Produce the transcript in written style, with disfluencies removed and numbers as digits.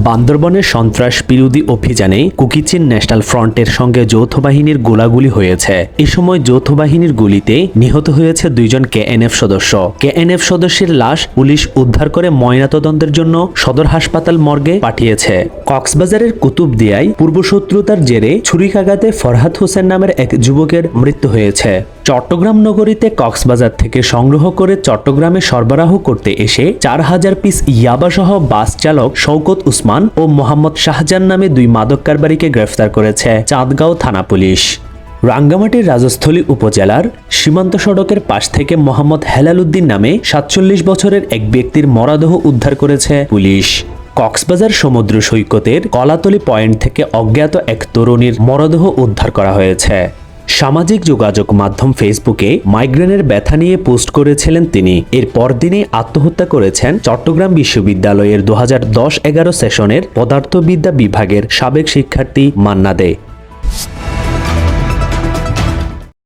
বান্দরবনের সন্ত্রাস বিরোধী অভিযানে কুকিচিন ন্যাশনাল ফ্রন্টের সঙ্গে যৌথ বাহিনীর গোলাগুলি হয়েছে। এ সময় যৌথ বাহিনীর গুলিতে নিহত হয়েছে 2 জন কেএনএফ সদস্য। কেএনএফ সদস্যের লাশ পুলিশ উদ্ধার করে ময়নাতদন্তের জন্য সদর হাসপাতাল মর্গে পাঠিয়েছে। কক্সবাজারের কুতুবদিয়ায় পূর্বশত্রুতার জেরে ছুরিকাঘাতে ফরহাদ হোসেন নামের এক যুবকের মৃত্যু হয়েছে। চট্টগ্রাম নগরীতে কক্সবাজার থেকে সংগ্রহ করে চট্টগ্রামে সরবরাহ করতে এসে 4000 পিস ইয়াবাসহ বাস চালক শওকত উসমান ও মোহাম্মদ শাহজাহান নামে 2 মাদক কারবারিকে গ্রেফতার করেছে চাঁদগাঁও থানা পুলিশ। রাঙ্গামাটির রাজস্থলী উপজেলার সীমান্ত সড়কের পাশ থেকে মোহাম্মদ হেলাল উদ্দিন নামে 47 বছরের এক ব্যক্তির মরদেহ উদ্ধার করেছে পুলিশ। কক্সবাজার সমুদ্র সৈকতের কলাতলি পয়েন্ট থেকে অজ্ঞাত এক তরুণীর মরদেহ উদ্ধার করা হয়েছে। সামাজিক যোগাযোগ মাধ্যম ফেসবুকে মাইগ্রেনের ব্যথা নিয়ে পোস্ট করেছিলেন তিনি। এর পরদিনই আত্মহত্যা করেছেন চট্টগ্রাম বিশ্ববিদ্যালয়ের 2010-11 সেশনের পদার্থবিদ্যা বিভাগের সাবেক শিক্ষার্থী মান্না দে।